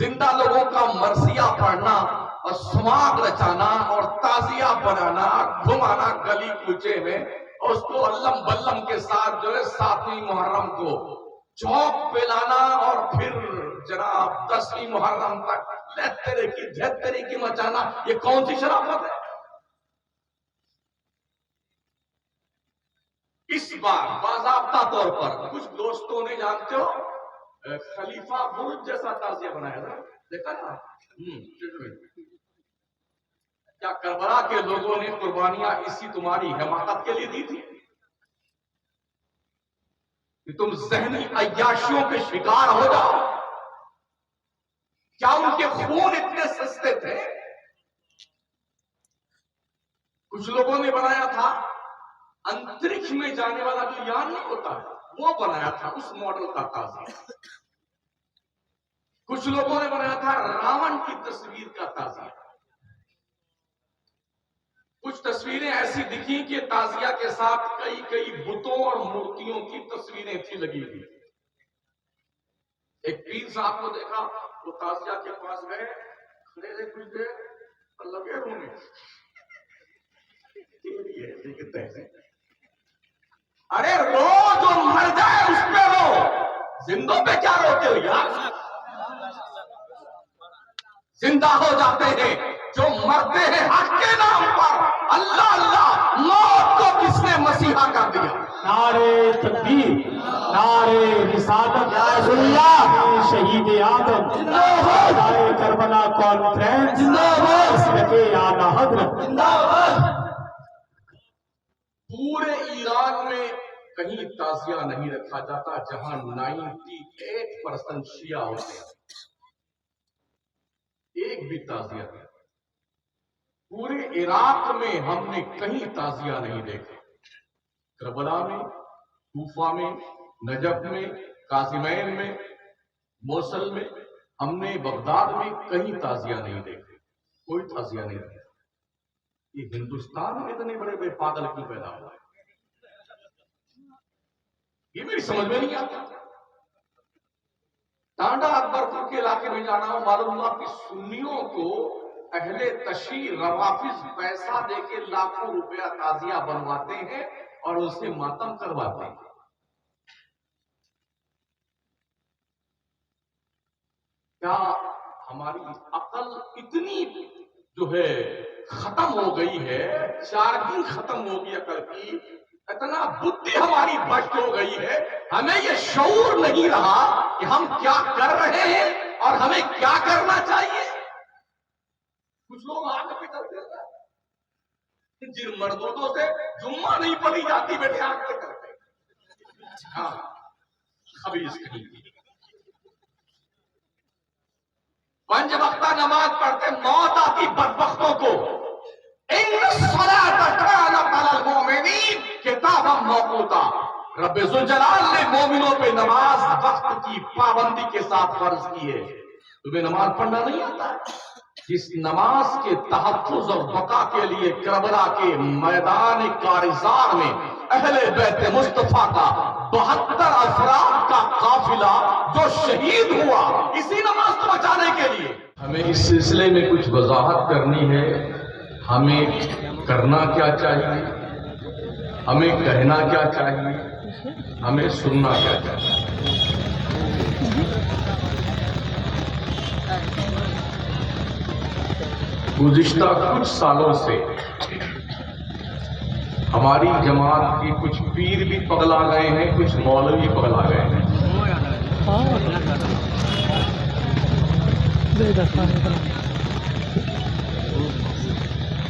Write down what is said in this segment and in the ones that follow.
زندہ لوگوں کا مرثیہ پڑھنا اور سماگ رچانا اور تعزیہ بنانا، گھمانا گلی کوچے میں، اور اس کو علم بلم کے ساتھ جو ہے 7ویں محرم کو چوک پہ لانا، اور پھر جناب 10ویں محرم تک لہتری کی مچانا، یہ کون سی شرافت ہے؟ اس بار باضابطہ طور پر کچھ دوستوں نے، جانتے ہو، خلیفہ برج جیسا تعزیہ بنایا تھا، دیکھا نا؟ کیا کربلا کے لوگوں نے قربانیاں اسی تمہاری حماقت کے لیے دی تھی کہ تم ذہنی عیاشیوں کے شکار ہو جاؤ؟ کیا ان کے خون اتنے سستے تھے؟ کچھ لوگوں نے بنایا تھا انترکش میں جانے والا جو یان نہیں ہوتا ہے، وہ بنایا تھا اس ماڈل کا تعزیہ۔ کچھ لوگوں نے بنایا تھا راون کی تصویر کا تعزیہ۔ کچھ تصویریں ایسی دکھی کہ تعزیہ کے ساتھ کئی بتوں اور مورتیوں کی تصویریں تھی لگی ہوئی۔ ایک پیر صاحب کو دیکھا، وہ تعزیہ کے پاس گئے، کھڑے رہے کچھ دیر اور لگے رونے۔ ارے رو، جو مر جائے اس پہ رو، زندوں پہ کیا روتے ہو یار؟ زندہ ہو جاتے ہیں جو مرتے ہیں حق کے نام پر۔ اللہ اللہ، موت کو کس نے مسیحا کر دیا؟ نعرے تکبیر، نعرے رسالت، شہید آدم، نعرے کربلا کانفرنس، مسلک اعلیٰ حضرت۔ پورے ایران میں کہیں تعزیہ نہیں رکھا جاتا جہاں 98% شیعہ ہوتے ہیں، ایک بھی تعزیہ نہیں۔ پورے عراق میں ہم نے کہیں تعزیہ نہیں دیکھا، کربلا میں، کوفہ میں، نجف میں، قاسمین میں، موصل میں، ہم نے بغداد میں کہیں تعزیہ نہیں دیکھا، کوئی تعزیہ نہیں دیکھا۔ یہ ہندوستان میں اتنے بڑے بے پاگل کیوں پیدا ہوا ہے؟ یہ میری سمجھ میں نہیں آتا۔ ٹانڈا اکبر پور کے علاقے میں جانا ہو، معلوم ہوا کہ سنیوں کو اہل تشیع روافظ پیسہ دے کے لاکھوں روپیہ تعزیہ بنواتے ہیں اور ان سے ماتم کرواتے ہیں۔ کیا ہماری عقل اتنی جو ہے ختم ہو گئی ہے، چارگی ختم ہو گئی عقل کی، اتنا بدھی ہماری بھٹک ہو گئی ہے، ہمیں یہ شعور نہیں رہا کہ ہم کیا کر رہے ہیں اور ہمیں کیا کرنا چاہیے۔ کچھ لوگ آگ پہ کرتے ہیں، جن مردوں سے جمعہ نہیں پڑھی جاتی بیٹے آگ پہ کرتے ہیں۔ ہاں، خبیث کہیں کی 5 وقتہ نماز پڑھتے موت آتی بدبختوں کو۔ ان الصلاۃ کانت علی المؤمنین کتابا موقوتا، رب ذوالجلال نے مومنوں پہ نماز وقت کی پابندی کے ساتھ فرض کی ہے۔ تمہیں نماز پڑھنا نہیں آتا؟ جس نماز کے تحفظ اور بقا کے لیے کربلا کے میدان کارزار میں اہل بیت مصطفیٰ کا 72 افراد کا قافلہ جو شہید ہوا اسی نماز کو بچانے کے لیے۔ ہمیں اس سلسلے میں کچھ وضاحت کرنی ہے، ہمیں کرنا کیا چاہیے، ہمیں کہنا کیا چاہیے، ہمیں سننا کیا چاہیے۔ گزشتہ کچھ سالوں سے ہماری جماعت کی کچھ پیر بھی پگلا گئے ہیں، کچھ مولوی پگلا گئے ہیں۔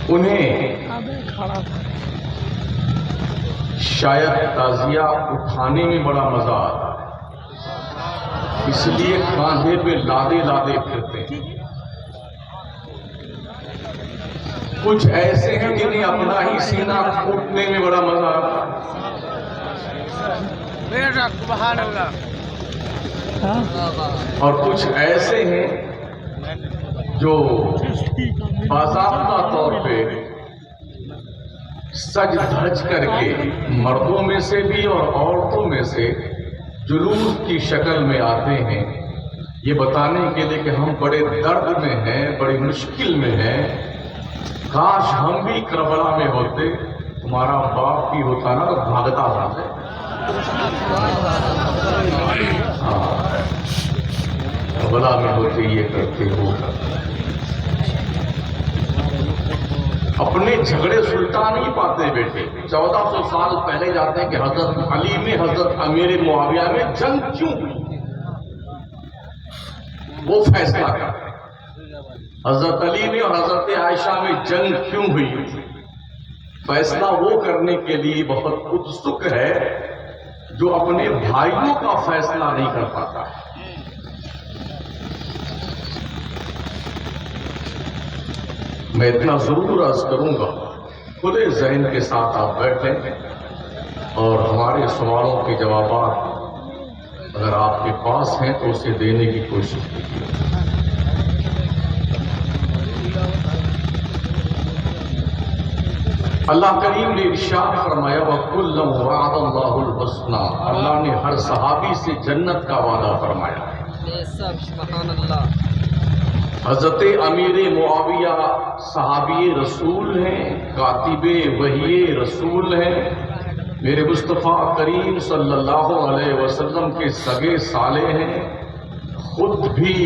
انہیں شاید تعزیہ اٹھانے میں بڑا مزہ آتا ہے، اس لیے کاندھے پہ لادے لادے پھرتے ہیں۔ کچھ ایسے ہیں جنہیں اپنا ہی سینہ پھوٹنے میں بڑا مزہ آتا ہے۔ اور کچھ ایسے ہیں جو باضابطہ طور پہ سج دھج کر کے مردوں میں سے بھی اور عورتوں میں سے جلوس کی شکل میں آتے ہیں یہ بتانے کے لیے کہ ہم بڑے درد میں ہیں، بڑی مشکل میں ہیں، کاش ہم بھی کربلا میں ہوتے، تمہارا باپ بھی ہوتا نا تو بھاگتا بھاگتے۔ کربلا میں ہوتے یہ کرتے ہو، اپنے جھگڑے سلٹا نہیں پاتے بیٹے۔ 1400 سال پہلے جاتے ہیں کہ حضرت علی میں حضرت امیر معاویہ میں جنگ کیوں ہوئی، وہ فیصلہ کرتے ہیں۔ حضرت علی میں اور حضرت عائشہ میں جنگ کیوں ہوئی، فیصلہ وہ کرنے کے لیے بہت اتسک ہے جو اپنے بھائیوں کا فیصلہ نہیں کر پاتا ہے۔ میں اتنا ضرور عرض کروں گا، کھلے ذہن کے ساتھ آپ بیٹھیں اور ہمارے سوالوں کے جوابات اگر آپ کے پاس ہیں تو اسے دینے کی کوشش کیجیے۔ اللہ کریم نے ارشاد فرمایا وَكُلًّا وَعَدَ اللَّهُ الْحُسْنَىٰ، اللہ نے ہر صحابی سے جنت کا وعدہ فرمایا ہے۔ سبحان اللہ۔ حضرت امیر معاویہ صحابی رسول ہیں، کاتب وحی رسول ہیں، میرے مصطفیٰ کریم صلی اللہ علیہ وسلم کے سگے سالے ہیں، خود بھی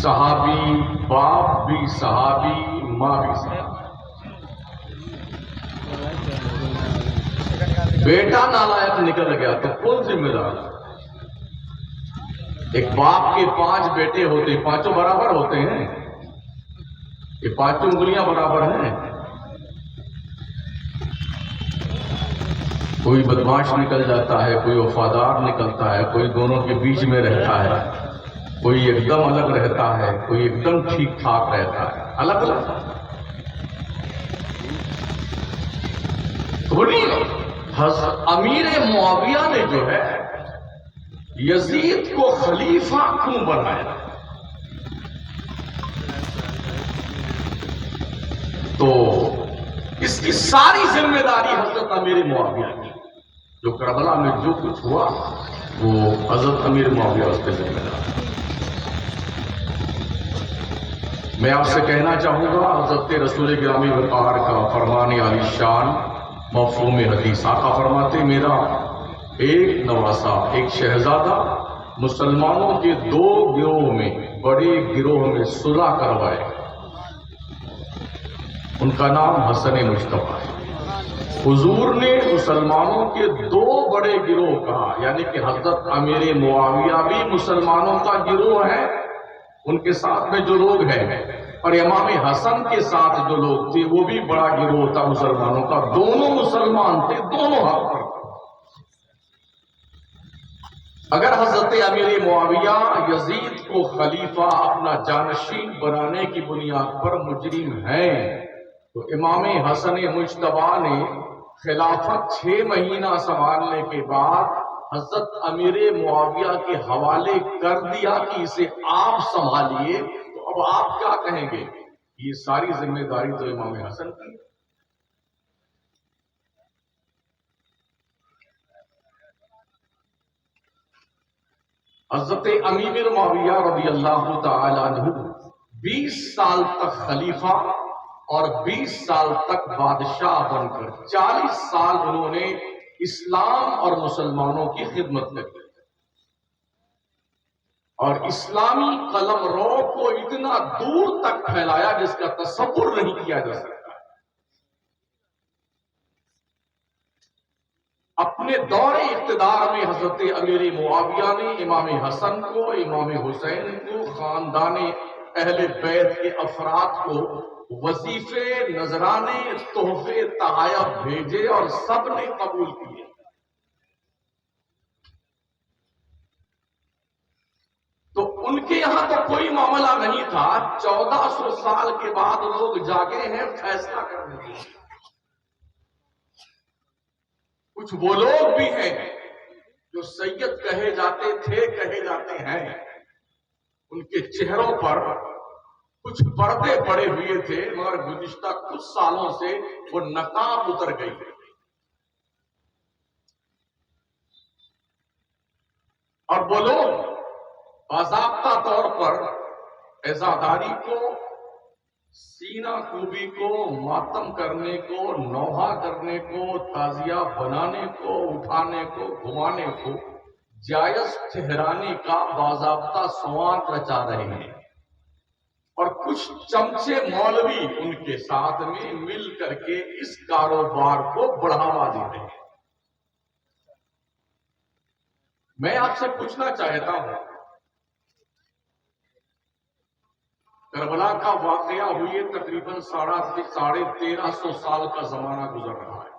صحابی، باپ بھی صحابی، ماں بھی صحابی۔ بیٹا نالائق نکل گیا تو کون ذمہ دار؟ ایک باپ کے 5 بیٹے ہوتے، پانچوں برابر ہوتے ہیں؟ یہ 5 انگلیاں برابر ہیں؟ کوئی بدماش نکل جاتا ہے، کوئی وفادار نکلتا ہے، کوئی دونوں کے بیچ میں رہتا ہے، کوئی ایک دم الگ رہتا ہے، کوئی ایک دم ٹھیک ٹھاک رہتا ہے، الگ الگ تھوڑی۔ حضرت امیر معاویہ نے جو ہے یزید کو خلیفہ کیوں بنایا؟ تو اس کی ساری ذمہ داری حضرت امیر معاویہ کی، جو کربلا میں جو کچھ ہوا وہ حضرت امیر معاویہ اس کے ذمہ دار۔ میں آپ سے کہنا چاہوں گا حضرت رسول گرامی وقار کا فرمان عالی شان مفہوم حدیث، آقا فرماتے میرا ایک نواسا، ایک شہزادہ مسلمانوں کے 2 گروہ میں، بڑے گروہ میں صلح کروائے، ان کا نام حسن مجتبیٰ ہے۔ حضور نے مسلمانوں کے 2 بڑے گروہ کہا، یعنی کہ حضرت امیر معاویہ بھی مسلمانوں کا گروہ ہے، ان کے ساتھ میں جو لوگ ہیں، اور امام حسن کے ساتھ جو لوگ تھے وہ بھی بڑا گروہ تھا مسلمانوں کا، دونوں مسلمان تھے، دونوں حق پر۔ اگر حضرت امیر معاویہ یزید کو خلیفہ اپنا جانشین بنانے کی بنیاد پر مجرم ہیں تو امام حسن مجتبیٰ نے خلافت 6 مہینہ سنبھالنے کے بعد حضرت امیر معاویہ کے حوالے کر دیا کہ اسے آپ سنبھالیے، تو اب آپ کیا کہیں گے؟ یہ ساری ذمہ داری تو امام حسن کی ہے۔ حضرت امیر معاویہ رضی اللہ تعالی عنہ 20 سال تک خلیفہ اور 20 سال تک بادشاہ بن کر 40 سال انہوں نے اسلام اور مسلمانوں کی خدمت کری، اور اسلامی قلم رو کو اتنا دور تک پھیلایا جس کا تصور نہیں کیا جا سکتا۔ اپنے دور اقتدار میں حضرت امیر معاویہ نے امام حسن کو، امام حسین کو، خاندان اہل بیت کے افراد کو وظیفے، نذرانے، تحفے، تحائف بھیجے اور سب نے قبول کیے۔ تو ان کے یہاں تو کوئی معاملہ نہیں تھا، 1400 سال کے بعد لوگ جاگے ہیں فیصلہ کرنے کے لیے۔ کچھ وہ لوگ بھی ہیں جو سید کہے جاتے تھے، کہے جاتے ہیں، ان کے چہروں پر کچھ پردے پڑے ہوئے تھے، مگر گزشتہ کچھ سالوں سے وہ نقاب اتر گئی۔ اور وہ لوگ باضابطہ طور پر عزاداری کو، سینہ کوبی کو، ماتم کرنے کو، نوحہ کرنے کو، تعزیہ بنانے کو، اٹھانے کو، گھمانے کو جائز ٹھہرانے کا باضابطہ سوات رچا رہے ہیں، اور کچھ چمچے مولوی ان کے ساتھ میں مل کر کے اس کاروبار کو بڑھاوا دیتے ہیں۔ میں آپ سے پوچھنا چاہتا ہوں، کربلا کا واقعہ ہوئے تقریباً 1350 سال کا زمانہ گزر رہا ہے۔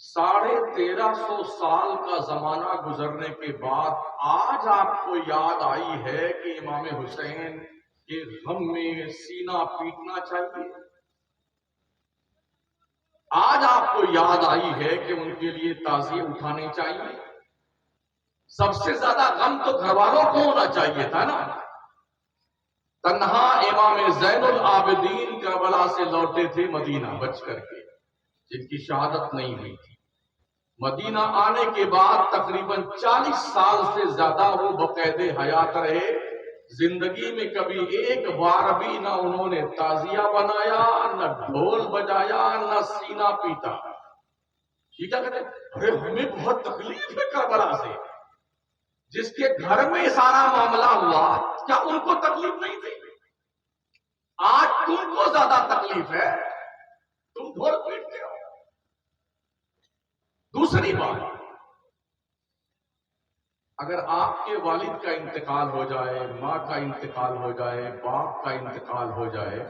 1350 سال کا زمانہ گزرنے کے بعد آج آپ کو یاد آئی ہے کہ امام حسین کے غم میں سینہ پیٹنا چاہیے؟ آج آپ کو یاد آئی ہے کہ ان کے لیے تعزیے اٹھانے چاہیے؟ سب سے زیادہ غم تو گھر والوں کو ہونا چاہیے تھا نا۔ تنہا امام زین العابدین کربلا سے لوٹے تھے مدینہ بچ کر کے، جن کی شہادت نہیں ہوئی تھی۔ مدینہ آنے کے بعد تقریباً 40 سال سے زیادہ وہ بقید حیات رہے، زندگی میں کبھی ایک بار بھی نہ انہوں نے تعزیہ بنایا، نہ ڈھول بجایا، نہ سینہ پیٹا۔ یہ کیا کہتے ہیں؟ ارے ہمیں بہت تکلیف ہے کربلا سے۔ جس کے گھر میں سارا معاملہ ہوا، کیا ان کو تکلیف نہیں تھی؟ آج تم کو زیادہ تکلیف ہے، تم ڈھول پیٹتے ہو۔ دوسری بات، اگر آپ کے والد کا انتقال ہو جائے، ماں کا انتقال ہو جائے، باپ کا انتقال ہو جائے،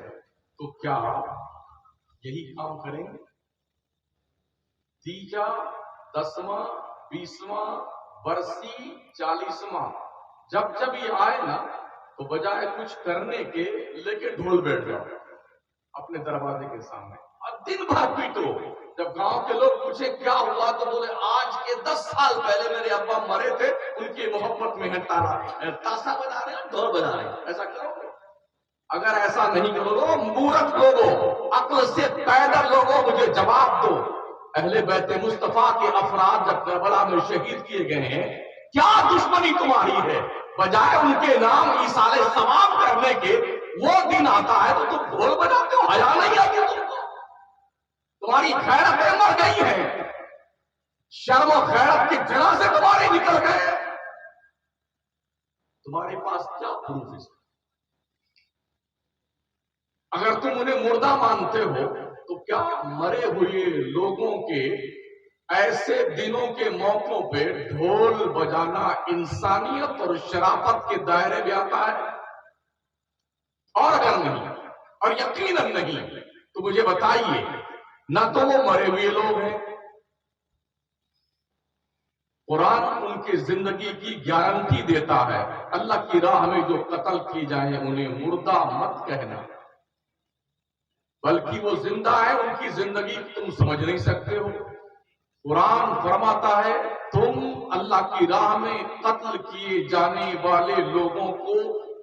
تو کیا یہی کام کریں گے؟ تیجا، 10واں، 20واں، برسی، 40واں جب یہ آئے نا، تو بجائے کچھ کرنے کے لے کے ڈھول بیٹھ جاؤ اپنے دروازے کے سامنے اور دن بھر پیٹو۔ جب گاؤں کے لوگ پوچھے کیا ہوا تو بولے آج کے 10 سال پہلے میرے ابا مرے تھے، ان کی محبت میں تاسا بجا رہے ہیں، ڈھول بجا رہے ہیں۔ ایسا کرو گے؟ اگر ایسا نہیں کرو گے، مورخ لوگوں، عقل سے پیدل لوگوں، مجھے جواب دو، اہل بیت مصطفیٰ کے افراد جب کربلا میں شہید کیے گئے ہیں، کیا دشمنی تمہاری ہے؟ بجائے ان کے نام ایصال ثواب کرنے کے، وہ دن آتا ہے تو تم ڈھول بجاتے ہو۔ حیا نہیں آتی تم کو؟ تمہاری غیرتیں مر گئی ہیں، شرم و غیرت کے جنازے تمہارے نکل گئے۔ تمہارے پاس کیا پروف ہے؟ اگر تم انہیں مردہ مانتے ہو تو کیا مرے ہوئے لوگوں کے ایسے دنوں کے موقعوں پہ ڈھول بجانا انسانیت اور شرافت کے دائرے میں آتا ہے؟ اور اگر نہیں، اور یقیناً نہیں، تو مجھے بتائیے، نہ تو وہ مرے ہوئے لوگ ہیں، قرآن ان کی زندگی کی گارنٹی دیتا ہے، اللہ کی راہ میں جو قتل کی جائیں انہیں مردہ مت کہنا، بلکہ وہ زندہ ہے، ان کی زندگی تم سمجھ نہیں سکتے ہو۔ قرآن فرماتا ہے تم اللہ کی راہ میں قتل کیے جانے والے لوگوں کو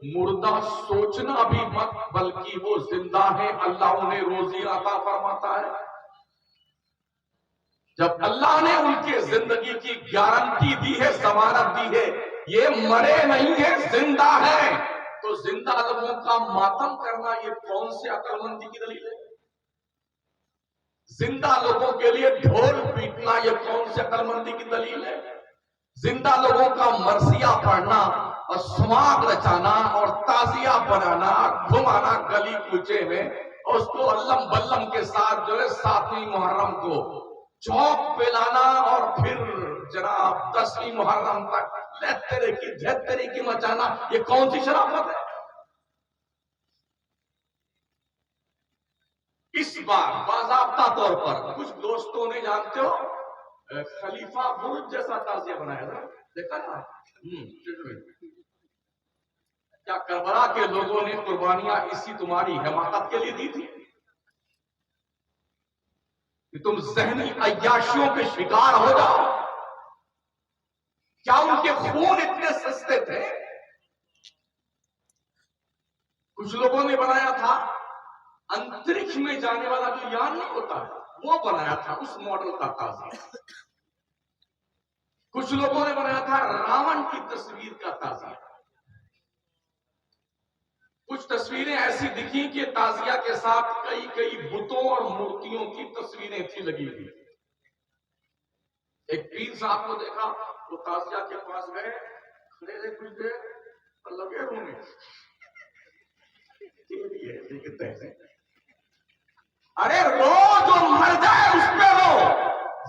مردہ سوچنا بھی مت، بلکہ وہ زندہ ہیں، اللہ انہیں روزی عطا فرماتا ہے۔ جب اللہ نے ان کے زندگی کی گارنٹی دی ہے، ضمانت دی ہے، یہ مرے نہیں ہیں، زندہ ہیں، تو زندہ لوگوں کا ماتم کرنا یہ کون سے عقل مندی کی دلیل ہے؟ زندہ لوگوں کے لیے ڈھول پیٹنا یہ کون سے عقل مندی کی دلیل ہے؟ زندہ لوگوں کا مرثیہ پڑھنا اور سماگ رچانا اور تعزیہ بنانا، گھمانا گلی کوچے میں، اور اس کو علم بلم کے ساتھ جو ہے 7ویں محرم کو چوک پہ لانا، اور پھر جناب 10ویں محرم تک لہترے کی دھترے کی مچانا، یہ کون سی شرافت ہے؟ اس بار باضابطہ طور پر کچھ دوستوں نے، جانتے ہو، خلیفہ برج جیسا تعزیہ بنایا تھا، دیکھا نا؟ کیا کربلا کے لوگوں نے قربانیاں اسی تمہاری حماقت کے لیے دی تھی کہ تم ذہنی عیاشیوں کے شکار ہو جاؤ؟ کیا ان کے خون اتنے سستے تھے؟ کچھ لوگوں نے بنایا تھا انترکش میں جانے والا جو یان نہیں ہوتا، وہ بنایا تھا، اس ماڈل کا تعزیہ۔ کچھ لوگوں نے بنایا تھا راون کی تصویر کا تعزیہ. کچھ تصویریں ایسی دکھی کہ تعزیہ کے ساتھ کئی کئی بتوں اور مورتیوں کی تصویریں تھی لگی ہوئی. ایک پیر صاحب کو دیکھا، وہ تعزیہ کے پاس گئے، کھڑے رہے کچھ دیر اور لگے ہوں گے. ارے رو جو مر جائے اس پہ رو،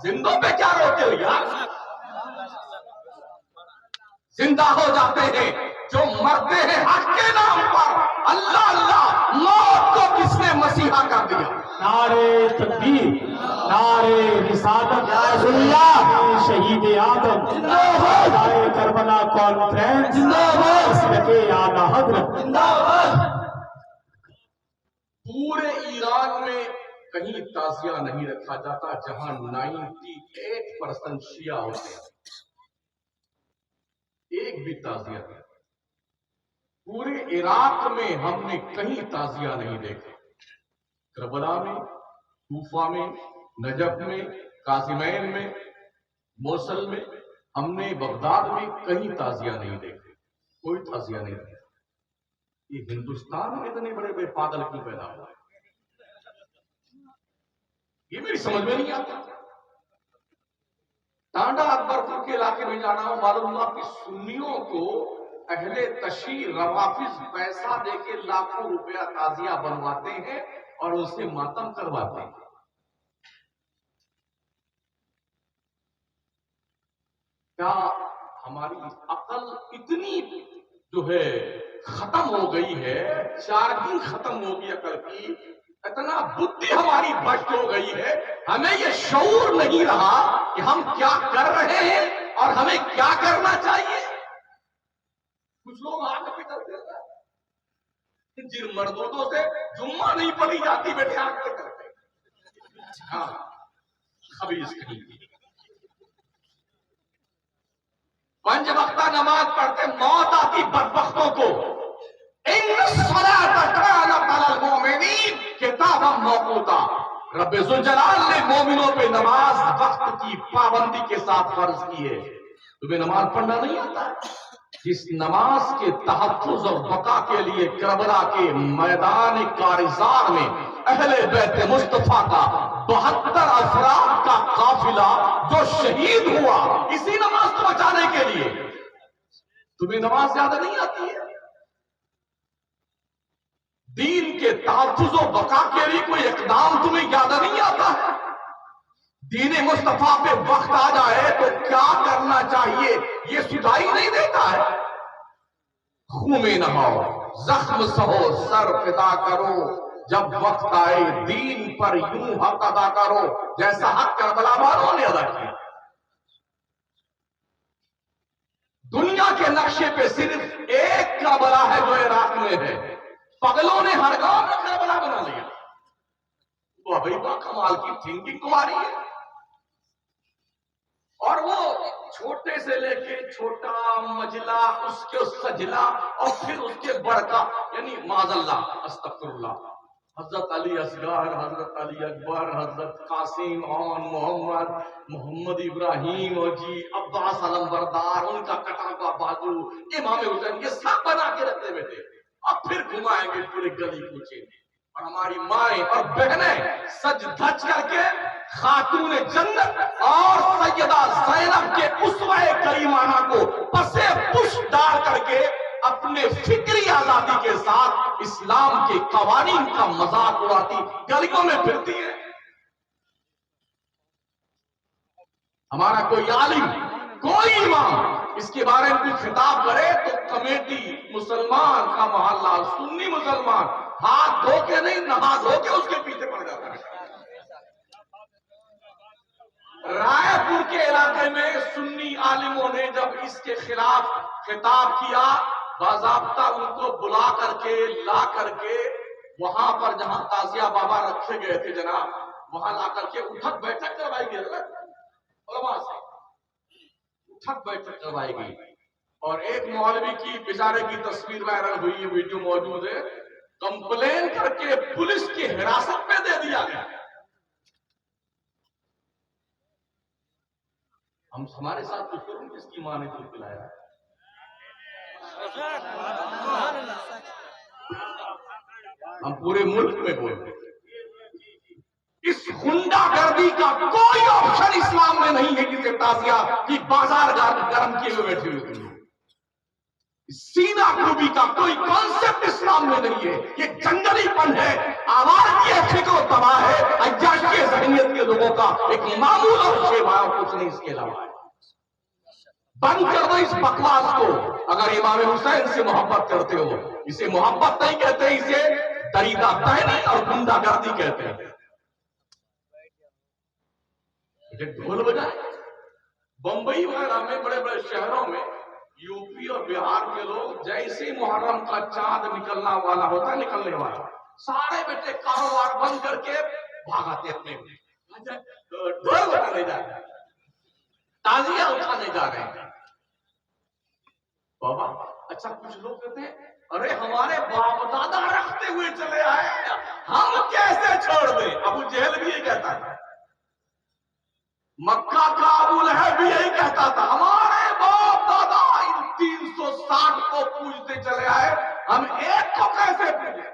زندوں پہ کیا روتے ہو یار؟ زندہ ہو جاتے ہیں جو مرتے ہیں حق کے نام پر. اللہ اللہ، موت کو کس نے مسیحا کر دیا؟ نعرے تکبیر، نعرے رسالت، شہید آدم، شہدائے کربلا کانفرنس، مسلک اعلی حضرت. پورے ایران میں کہیں تعزیہ نہیں رکھا جاتا جہاں 98% شیعہ ہوتے ہیں. ایک بھی تعزیہ نہیں. پورے عراق میں ہم نے کہیں تعزیہ نہیں دیکھا. کربلا میں، کوفہ میں، نجف میں، قاسمین میں، موصل میں، ہم نے بغداد میں کہیں تعزیہ نہیں دیکھا. کوئی تعزیہ نہیں دیکھا. یہ ہندوستان میں اتنے بڑے بڑے پاگل کیوں پیدا ہوا ہے؟ یہ میری سمجھ میں نہیں آتا. ٹانڈا اکبرپور کے علاقے میں جانا ہو، معلوم ہوا کہ سنیوں کو اہل تشیع روافظ پیسہ دے کے لاکھوں روپیہ تعزیہ بنواتے ہیں اور ان سے ماتم کرواتے ہیں. کیا ہماری عقل اتنی جو ہے ختم ہو گئی ہے، چارجنگ ختم ہو گئی عقل کی، اتنا بدھی ہماری بھشٹ ہو گئی ہے، ہمیں یہ شعور نہیں رہا کہ ہم کیا کر رہے ہیں اور ہمیں کیا کرنا چاہیے. کچھ لوگ آگ پہ کرتے ہیں، جن مردودوں سے جمعہ نہیں پڑھی جاتی بیٹے آگ پہ کرتے. ہاں خبیث کہیں کی. پنج وقتہ نماز پڑھتے موت آتی بدبختوں کو. ان الصلاۃ کانت علی المؤمنین کتابا موقوتا. رب ذوالجلال نے مومنوں پہ نماز وقت کی پابندی کے ساتھ فرض کی ہے. تمہیں نماز پڑھنا نہیں آتا؟ جس نماز کے تحفظ اور بقا کے لیے کربلا کے میدان کارزار میں اہل بیت مصطفیٰ کا 72 افراد کا قافلہ جو شہید ہوا اسی نماز کو بچانے کے لیے. تمہیں نماز زیادہ نہیں آتی ہے؟ دین کے تحفظ و بقا کے لیے کوئی اقدام تمہیں زیادہ نہیں آتا ہے؟ دین مصطفیٰ پہ وقت آ جائے تو کیا کرنا چاہیے یہ سجائی نہیں دیتا ہے. خون میں نہاؤ، زخم سہو، سر فدا کرو، جب وقت آئے دین پر یوں حق ادا کرو جیسا حق کربلا والوں نے ادا کیا. دنیا کے نقشے پہ صرف ایک کربلا ہے جو عراق میں ہے. پگلوں نے ہر گاؤں میں کربلا بنا لیا. وہ ابھی با کمال کی تھنکنگ تمہاری ہے. اور وہ چھوٹے سے لے کے چھوٹا مجلا، اس کے سجلا، اور پھر اس کے بڑکا، یعنی معاذ اللہ استغفر اللہ، حضرت علی اصغر، حضرت علی اکبر، حضرت قاسم، اور محمد ابراہیم، اور جی عباس علمبردار، ان کا کٹا ہوا بازو، امام حسین، یہ سب بنا کے رکھتے ہوئے تھے. اور پھر گھمائیں گے پورے گلی کوچے. اور ہماری مائیں اور بہنیں سج دھج کر کے خاتون جنت اور سیدہ زینب کے اسوہ کریمانہ کو پسے پش ڈال کر کے اپنے فکری آزادی کے ساتھ اسلام کے قوانین کا مذاق اڑاتی گلیوں میں پھرتی ہے. ہمارا کوئی عالم، کوئی امام اس کے بارے میں کوئی خطاب کرے تو کمیٹی مسلمان کا محلہ سنی مسلمان ہاتھ دھو کے نہیں، نہا دھو کے اس کے پیچھے پڑ جاتا ہے. رائے پور کے علاقے میں سنی عالموں نے جب اس کے خلاف خطاب کیا، باضابطہ ان کو بلا کر کے لا کر کے وہاں پر جہاں تازیہ بابا رکھے گئے تھے جناب، وہاں لا کر کے اٹھک بیٹھک کروائی گئی. علماء سے اٹھک بیٹھک کروائی گئی. اور ایک مولوی کی بیچارے کی تصویر وائرل ہوئی ہے، ویڈیو موجود ہے، کمپلین کر کے پولیس کی حراست میں دے دیا گیا. ہمارے ساتھ کچھ کروں جس کی ماں نے دودھ پلایا ہے. ہم پورے ملک میں بول رہے ہیں اس غنڈہ گردی کا کوئی آپشن اسلام میں نہیں ہے جسے تازیہ کی بازار گرم کیے ہوئے بیٹھے ہوئے ہیں. سینہ کوبی کا کوئی کانسیپٹ اسلام میں نہیں ہے. یہ جنگلی پن ہے, آواز کی فکر و تباہ ہے, عیاشی ذہنیت کے لوگوں کا ایک معمول اور شیوا اور کچھ نہیں اس کے علاوہ ہے. بند کر دو اس بکواس کو. اگر امام حسین سے محبت کرتے ہو, اسے محبت نہیں کہتے, اسے دریدہ دہنی اور گنڈا گردی کہتے ہیں. ڈھول بجائے بمبئی وغیرہ میں, بڑے بڑے شہروں میں, یو پی اور بہار کے لوگ جیسے محرم کا چاند نکلنا والا ہوتا ہے, نکلنے والا, سارے بیٹے کاروبار بند کر کے بھاگاتے اپنے ڈھول بجانے جا رہے ہیں, تازیہ اٹھانے جا رہے ہیں. بابا اچھا کچھ لوگ کہتے ہیں ارے ہمارے باپ دادا رکھتے ہوئے چلے آئے, ہم کیسے چھوڑ دیں. ابو جہل بھی یہ کہتا تھا, مکہ کا ابو لہب بھی یہی کہتا تھا, ہمارے باپ دادا ان 360 کو پوجتے چلے آئے, ہم ایک کو کیسے پوجیں.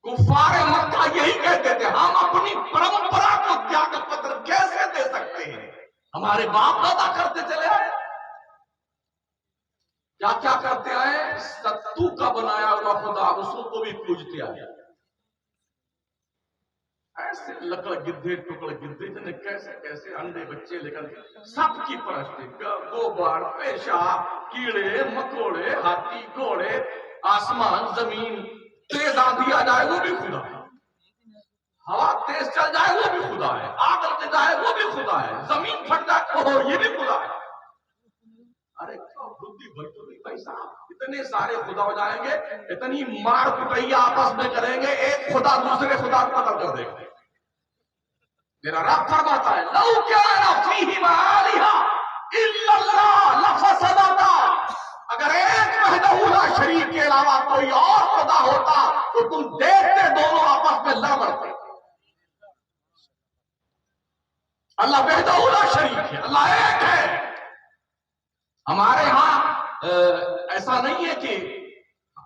کفار مکہ یہی کہتے تھے, ہم اپنی پرمپرا کو تیاگ پتر کیسے دے سکتے ہیں, ہمارے باپ دادا کرتے چلے آئے. کیا کیا کرتے آئے, ستو کا بنایا ہوا خدا اس کو بھی پوجتے آئے. ایسے لکڑ گدھے ٹکڑ گدھے جنہیں کیسے کیسے انڈے بچے لے کر سب کی پرستی, گوبر, پیشاب, کیڑے مکوڑے, ہاتھی گھوڑے, آسمان زمین, تیز آندھی آ جائے وہ بھی خدا ہے, ہوا تیز چل جائے وہ بھی خدا ہے, آگ لگ جائے وہ بھی خدا ہے, زمین پھٹ جائے وہ یہ بھی خدا ہے. ارے کیا بدھی بھرپور بھائی صاحب, اتنے سارے خدا ہو جائیں گے, اتنی مار پٹائی آپس میں کریں گے, ایک خدا دوسرے خدا کو قتل کر دے گا. میرا رب فرماتا ہے لو کان فیہما آلہہ الا اللہ لفسدتا, اگر ایک وحدہ لا شریک کے علاوہ کوئی اور خدا ہوتا تو تم دیکھتے دونوں آپس میں لڑ مرتے. اللہ وحدہ لا شریک ہے, اللہ ایک ہے. ہمارے ہاں ایسا نہیں ہے کہ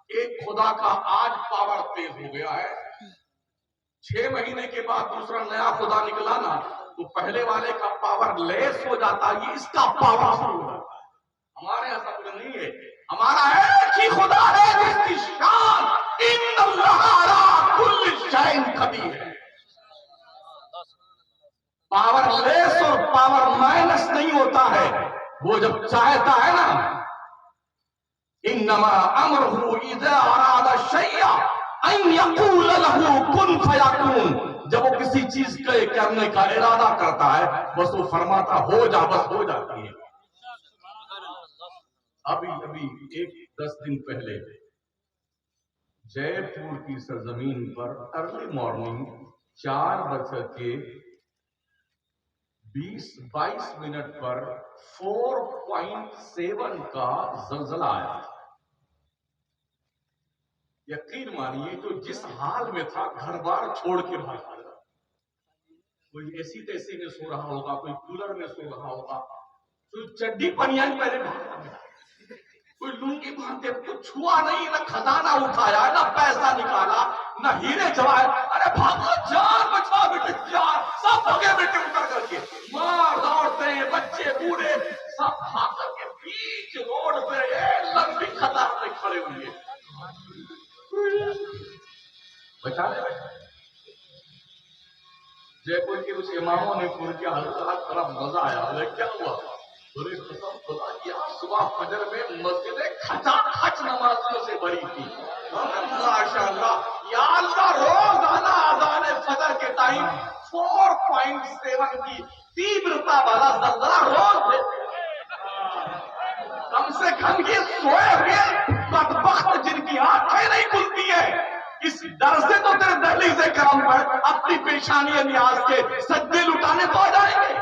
ایک خدا کا آج پاور تیز ہو گیا ہے, 6 مہینے کے بعد دوسرا نیا خدا نکلا نا تو پہلے والے کا پاور لیس ہو جاتا, یہ اس کا پاور شروع ہو جاتا. ہمارے یہاں سب نہیں ہے, ہمارا ایک ہی خدا ہے جس کی شان ان اللہ علی کل شیء قدیر ہے. پاور لیس اور پاور مائنس نہیں ہوتا ہے, وہ جب چاہتا ہے نا, انما امرہ اذا اراد شیئا ان یقول له کن فیکون, جب وہ کسی چیز کے کرنے کا ارادہ کرتا ہے بس وہ فرماتا ہو جا, بس ہو جاتی ہے. ابھی 10 دن پہلے جے پور کی سرزمین پر ارلی مارننگ 4:20-22 پر 4.7 کا زلزلہ آیا. یقین مانیے تو جس حال میں تھا گھر بار چھوڑ کے بھاگا, کوئی ایسی تیسی میں سو رہا ہوگا, کوئی کولر میں سو رہا ہوگا, کوئی چڈی پنیان پہلے بھاگا, کوئی لنگی باندھے, کچھ چھوا نہیں, نہ خزانہ اٹھایا, نہ پیسہ نکالا, نہ ہیرے جوائے. ارے بھاگو, جان بچا بیٹے, جان سب بھگے بیٹے اتر کر کے, مار دوڑتے ہیں, بچے بوڑھے سب بھاگ کر کے بیچ روڈ پہ ایک لمبی قطار میں کھڑے ہوئے. بچا لے بیٹے. جے پور کے کچھ اماموں نے پور کے حضرات بڑا مزہ آیا. کیا ہوا؟ قسم خدا کی صبح فجر میں مسجدیں کھچا کھچ نمازیوں سے بھری تھی. ماشاءاللہ, یا اللہ, روزانہ اذان فجر کے ٹائم 4.7 کی تیبرتا والا زلزلہ روز ہے. کم سے کم یہ سوئے ہوئے بدبخت جن کی آنکھیں نہیں کھلتی ہے, اس ڈر سے تو تیرے دہلیز کرم پر اپنی پیشانی نیاز کے سجدے لٹانے تو آ جائیں گے.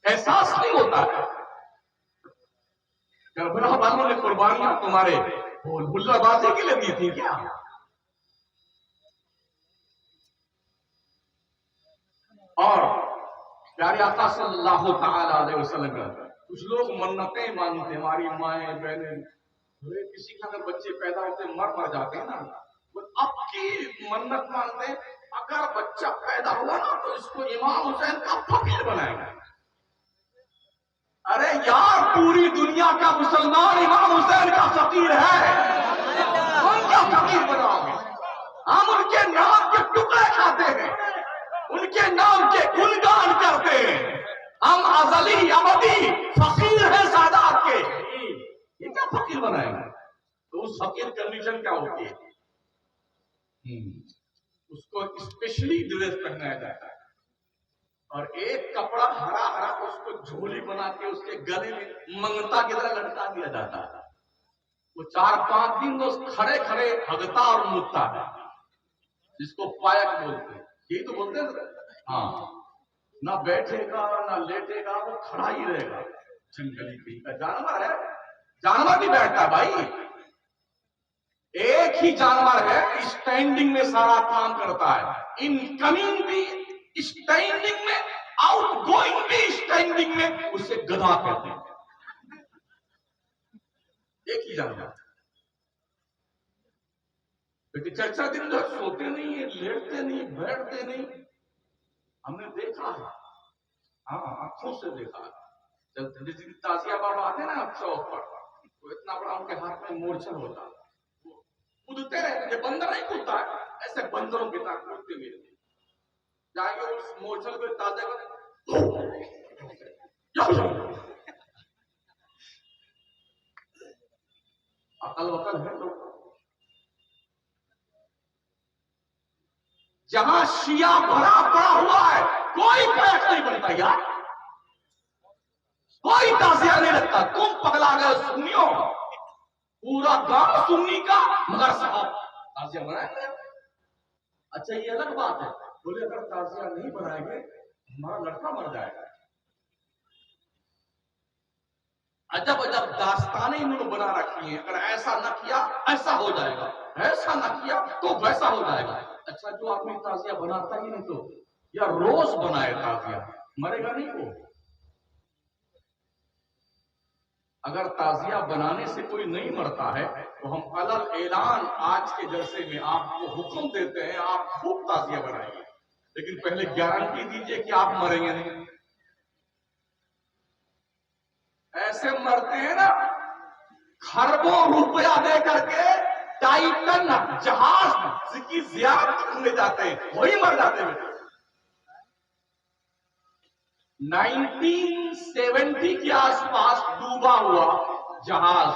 احساس نہیں ہوتا ہے. کربلا والوں نے قربانیاں تمہارے بلا بازی کے لیے دی تھی کیا؟ اور پیارے آقا صلی اللہ تعالی علیہ وسلم کا کچھ لوگ منتیں مانگتے، ہماری مائیں بہنیں، کسی کے اگر بچے پیدا ہوتے مر جاتے ہیں نا، وہ اب کی منت مانگتے ہیں اگر بچہ پیدا ہوا نا تو اس کو امام حسین کا فقیر بنائیں گے۔ ارے یار پوری دنیا کا مسلمان امام حسین کا فقیر ہے، ان کا فقیر بناؤ گے؟ ہم ان کے نام کے ٹکڑے کھاتے ہیں، ان کے نام کے گنگان کرتے ہیں، ہم ازلی ابدی فقیر ہیں سادات کے، یہ کیا فقیر بنائیں گے؟ تو اس فقیر کنڈیشن کیا ہوتی ہے؟ اس کو اسپیشلی ڈریس پہنایا جاتا ہے اور ایک کپڑا ہرا ہرا اس کو جھولی بنا کے اس کے گلے میں منگتا کی طرح لٹکا دیا جاتا ہے۔ وہ 4-5 دن وہ کھڑے کھڑے ہگتا اور مدتا ہے، جس کو پائک بولتے ہیں، یہی تو بولتے ہیں ہاں، نہ بیٹھے گا نہ لیٹے گا، وہ کھڑا ہی رہے گا۔ جنگلی کہیں کا جانور ہے، جانور بھی بیٹھتا ہے بھائی، ایک ہی جانور ہے اسٹینڈنگ میں سارا کام کرتا ہے، انکمنگ بھی اسٹینڈنگ میں، آؤٹ گوئنگ بھی اسٹینڈنگ میں، اسے گدھا کہتے ہیں، ایک ہی جانور۔ لیکن چرچا دن جو سوتے نہیں ہیں، لیٹتے نہیں، بیٹھتے نہیں، ہم نے دیکھا ہے، ہاں آنکھوں سے دیکھا ہے۔ جب تازیہ بابا آتے نا چوک پر، تو اتنا بڑا ان کے ہاتھ میں مورچل ہوتا، کودتے رہتے تھے، بندر نہیں کودتا ہے، ایسے بندروں کی طرح کودتے ہوئے جائیں گے، اس مورچل کو تازے کریں، عقل وقل ہے تو جہاں شیعہ بھرا پڑا ہوا ہے کوئی پیک نہیں بنتا یار، کوئی تازیہ نہیں رکھتا، تم پگلا گئے سنیوں، پورا گاؤں سنی کا، مگر صاحب تازیہ بنائیں گے؟ اچھا یہ الگ بات ہے، بولے اگر تازیہ نہیں بنائیں گے ہمارا لڑکا مر جائے گا۔ عجب عجب داستانیں انہوں نے بنا رکھی ہیں، اگر ایسا نہ کیا ایسا ہو جائے گا، ایسا نہ کیا تو ویسا ہو جائے گا۔ اچھا جو آدمی تازیہ بناتا ہی نہیں تو یا روز بنائے تازیہ، مرے گا نہیں وہ؟ اگر تازیہ بنانے سے کوئی نہیں مرتا ہے تو ہم علل اعلان آج کے جلسے میں آپ کو حکم دیتے ہیں آپ خوب تازیہ بنائیے، لیکن پہلے گارنٹی دیجئے کہ آپ مریں گے نہیں۔ ایسے مرتے ہیں نا خربوں روپیہ دے کر کے ٹائٹن جہاز کی زیارت کرنے جاتے ہیں، وہی مر جاتے ہیں۔ 1970 کے آس پاس ڈوبا ہوا جہاز،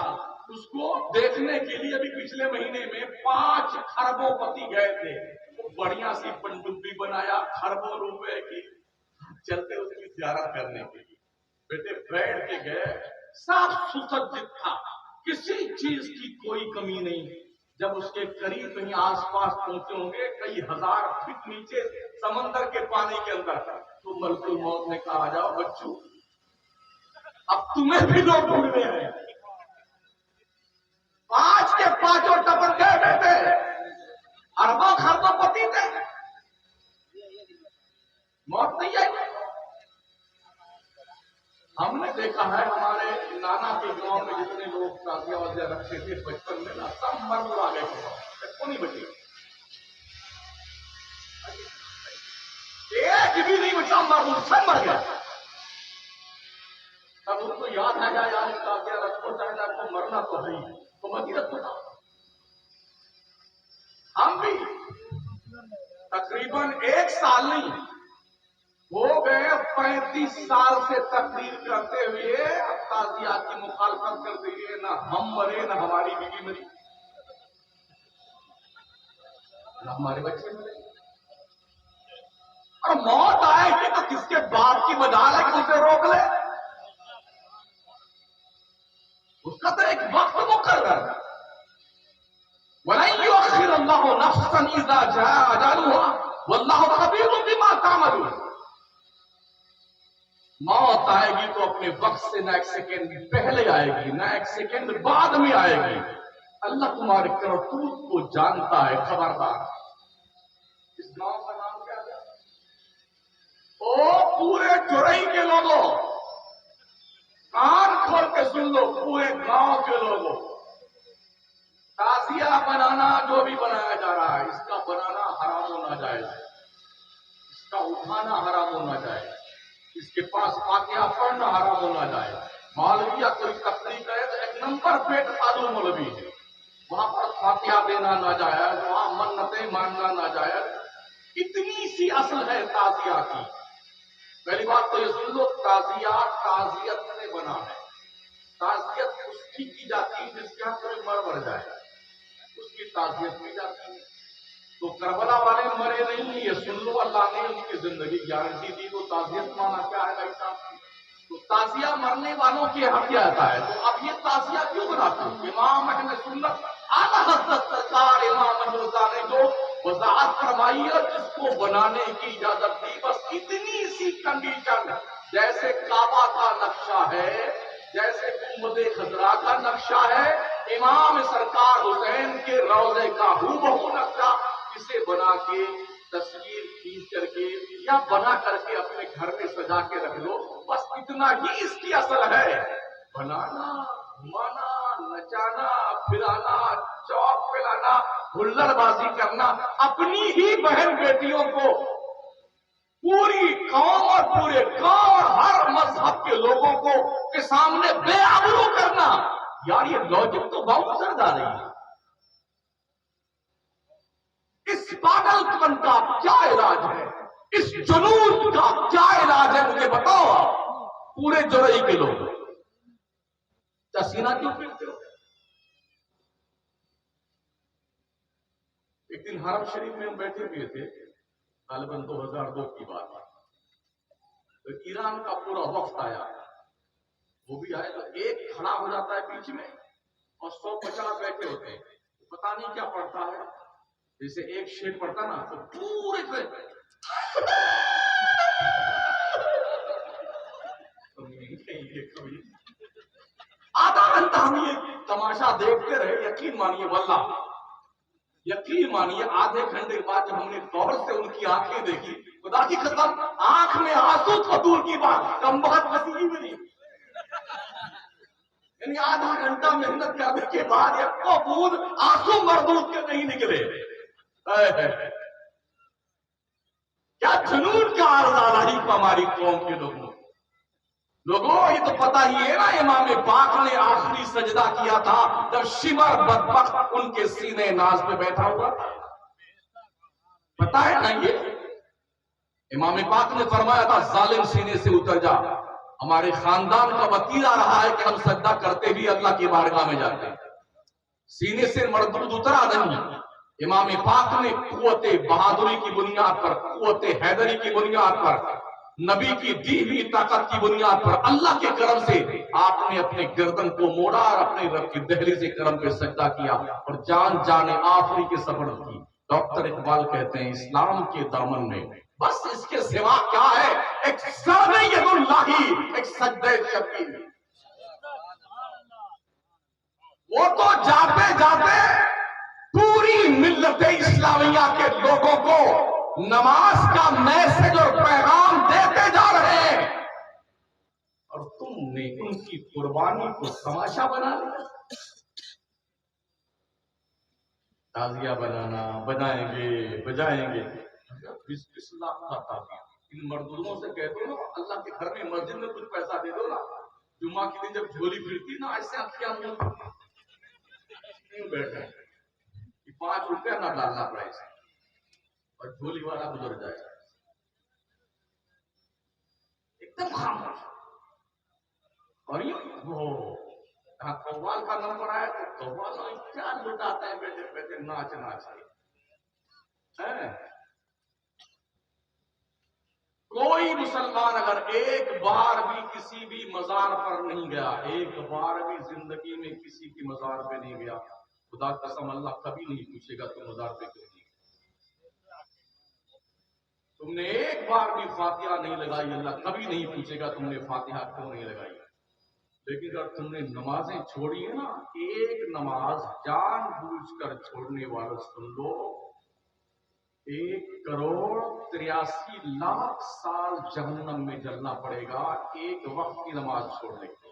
اس کو دیکھنے کے لیے ابھی پچھلے مہینے میں 5 خربوں پتی گئے تھے، بڑھیا سی پنڈبی بنایا خربوں روپے کی، چلتے اس کی زیارت کرنے کے لیے بیٹے بیٹھ کے گئے، صاف سسجت تھا، کسی چیز کی کوئی کمی نہیں۔ جب اس کے قریب کہیں آس پاس پہنچے ہوں گے کئی ہزار فٹ نیچے سمندر کے پانی کے اندر، تو ملک الموت نے کہا جاؤ بچوں اب تمہیں بھی لوگ ڈھونڈنے ہیں۔ 5 کے 5 ٹپک گئے بیٹے، اربوں خربوں پتی تھے، موت نہیں آئی۔ ہم نے دیکھا ہے ہمارے نانا کے گاؤں میں جتنے لوگ تازیہ وازیہ رکھتے تھے بچپن میں نا، سب مر آ گئے کو نہیں بچے، ایک بھی نہیں بچا، سب مر گیا۔ تب ان کو یاد ہے یار تازیہ رکھو چاہے نہ کو مرنا تو ہے ہی، تو مت رکھو۔ ہم بھی تقریباً 1 سال نہیں ہو گئے 35 سال سے تقریر کرتے ہوئے تازیہ کی مخالفت کرتے ہوئے، نہ ہم مرے نہ ہماری بیوی مری نہ ہمارے بچے مرے، اور موت آئے گی تو کس کے باپ کی مجال ہے کہ اسے روک لے؟ اس کا تو ایک وقت مقرر ہے، وَلَن يُؤَخِّرَ اللَّهُ نَفْسًا إِذَا جَاءَ أَجَلُهَا وَاللَّهُ خَبِيرٌ بِمَا تَعْمَلُونَ۔ موت آئے گی تو اپنے وقت سے نہ 1 سیکنڈ پہلے آئے گی نہ 1 سیکنڈ بعد میں آئے گی، اللہ تمہارے کرتوت کو جانتا ہے، خبردار۔ اس گاؤں کا نام کیا ہے؟ او پورے جرئی کے لوگوں، کان کھول کے سن لو، پورے گاؤں کے لوگوں، تعزیہ بنانا جو بھی بنایا جا رہا ہے، اس کا بنانا حرام ہونا جائز ہے، اس کا اٹھانا حرام ہونا جائز، اس کے پاس فاتحہ پڑھنا حرام ہونا جائز۔ مولوی یا کوئی تقریر کرے تو ایک نمبر پیٹ پالو مولوی ہے، وہاں پر فاتحہ دینا ناجائز، وہاں منتیں ماننا ناجائز۔ اتنی سی اصل ہے تعزیہ کی۔ پہلی بات تو یہ سن لو، تعزیات تعزیت سے بنا ہے۔ تعزیت اس کی جاتی ہے جس کے ہاں کوئی مر جائے، اس کی تعزیت کی جاتی ہے۔ تو کربلا والے مرے نہیں، یہ سن لو، اللہ نے ان کی زندگی گارنٹی دی، تو تعزیت مانا کیا ہے بھائی صاحب؟ تو تعزیہ مرنے والوں کی حق کیا آتا ہے؟ تو اب یہ تعزیہ کیوں بناتے ہیں؟ امام اہل سنت اعلیٰ حضرت سرکار امام احمد رضا نے جو وضاحت فرمائی ہے، جس کو بنانے کی اجازت دی، بس اتنی سی کنڈیشن، جیسے کعبہ کا نقشہ ہے، جیسے گنبد خضرا کا نقشہ ہے، امام سرکار حسین کے روضے کا ہو بہو نقشہ، اسے بنا کے تصویر کھینچ کر کے یا بنا کر کے اپنے گھر میں سجا کے رکھ لو، بس اتنا ہی اس کی اصل ہے۔ بنانا، گھمانا، نچانا، پھرانا، چوک پلانا، ہلڑ بازی کرنا، اپنی ہی بہن بیٹیوں کو پوری قوم اور پورے گاؤں اور ہر مذہب کے لوگوں کو کے سامنے بے آبرو کرنا، یار یہ لاجک تو بہت اثر آ رہی ہے۔ اس پاگل پن کا کیا علاج ہے؟ اس جنون کا کیا علاج ہے؟ مجھے بتاؤ آپ، پورے جرئی کے لوگ سینہ کیوں پھرتے ہو؟ ایک دن حرم شریف میں ہم بیٹھے ہوئے تھے، غالباً 2002 کی بات ہے، تو ایران کا پورا وفد آیا، وہ بھی آئے تو ایک کھڑا ہو جاتا ہے بیچ میں اور 150 بیٹھے ہوتے ہیں، پتہ نہیں کیا پڑھتا ہے، جیسے ایک شیر پڑھتا نا تو پورے سے آدھا گھنٹہ ہم یہ تماشا دیکھتے رہے، یقین مانیے واللہ، یقین مانیے آدھے گھنٹے کے بعد جب ہم نے غور سے ان کی آنکھیں دیکھی، خدا کی قسم آنکھ میں آنسو تو دور کی بات، کم بہت وسیع بھی نہیں، یعنی آدھا گھنٹہ محنت کرنے کے بعد ایک کو بوند آنسو مردود کے نہیں نکلے۔ کیا جنون کا عرض ہی ہماری قوم کے لوگوں، یہ تو پتہ ہی ہے نا، امام پاک نے آخری سجدہ کیا تھا جب شمر بدبخت ان کے سینے ناز پہ بیٹھا ہوا تھا، پتہ ہے نا یہ امام پاک نے فرمایا تھا ظالم سینے سے اتر جا۔ ہمارے خاندان کا وتیرہ رہا ہے کہ ہم سجدہ کرتے بھی اللہ کی بارگاہ میں جاتے ہیں، سینے سے مردود اترا نہیں۔ امام پاک نے قوت بہادری کی بنیاد پر، قوت حیدری کی بنیاد پر، نبی کی دی ہوئی طاقت کی بنیاد پر، اللہ کے کرم سے آپ نے اپنے گردن کو موڑا اور اپنے رب کی دہلیز کرم پہ سجدہ کیا اور جان جانے آخری کے سفر کی۔ ڈاکٹر اقبال کہتے ہیں اسلام کے دامن میں بس اس کے سوا کیا ہے؟ ایک سجدہ ید اللہ، ایک سجدہ شبیر۔ وہ تو جاتے جاتے پوری ملت اسلامیہ کے لوگوں کو نماز کا میسج اور پیغام دیتے جا رہے ہیں، اور تم نے ان کی قربانی کو تماشا بنا لیا۔ تعزیہ بنانا، بنائیں گے، بجائیں گے، 20 لاکھ کا تعزیہ، ان مردودوں سے کہہ دو نا اللہ کے گھر میں مسجد میں کچھ پیسہ دے دو نا، جمعہ کے دن جب جھولی پھرتی نا ایسے آنکھیاں بیٹھے 5 روپیہ نہ ڈالنا پڑے اور جھولی والا گزر جائے، ایک دم خاموش، اور یہ وہ قوال کا نمبر آیا تو قوال کیا لٹاتا ہے بیٹھے بیٹھے ناچ ناچ کے۔ کوئی مسلمان اگر ایک بار بھی کسی بھی مزار پر نہیں گیا، ایک بار بھی زندگی میں کسی کی مزار پہ نہیں گیا، خدا قسم اللہ کبھی نہیں پوچھے گا تم مزار پہ کیوں نہیں گئے۔ تم نے ایک بار بھی فاتحہ نہیں لگائی، اللہ کبھی نہیں پوچھے گا تم نے فاتحہ کیوں نہیں لگائی۔ لیکن اگر تم نے نمازیں چھوڑی ہیں نا، ایک نماز جان بوجھ کر چھوڑنے والا سن لو، 1,83,00,000 سال جہنم میں جلنا پڑے گا ایک وقت کی نماز چھوڑنے کے لیے۔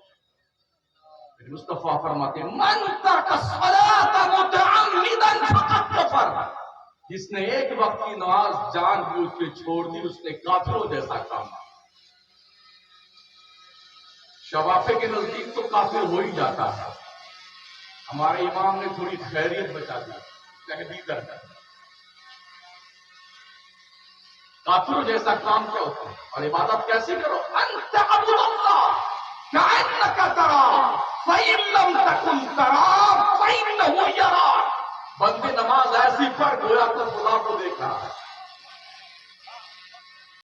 مصطفیٰ فرماتے ہیں من ترک الصلاۃ متعمدا فقد کفر، جس نے ایک وقت کی نماز جان بوجھ کے چھوڑ دی اس نے کافروں جیسا کام کیا۔ شوافے کے نزدیک تو کافر ہو ہی جاتا ہے، ہمارے امام نے تھوڑی خیریت بچا دی، تحدید کر دی۔ کافروں جیسا کام کیا ہوتا ہے؟ اور عبادت کیسے کرو؟ انت عبد اللہ کأنک تراہ فإن لم تکن تراہ فإنہ یراک، بندے نماز ایسی پڑھ گویا تو خدا کو دیکھ رہا ہے۔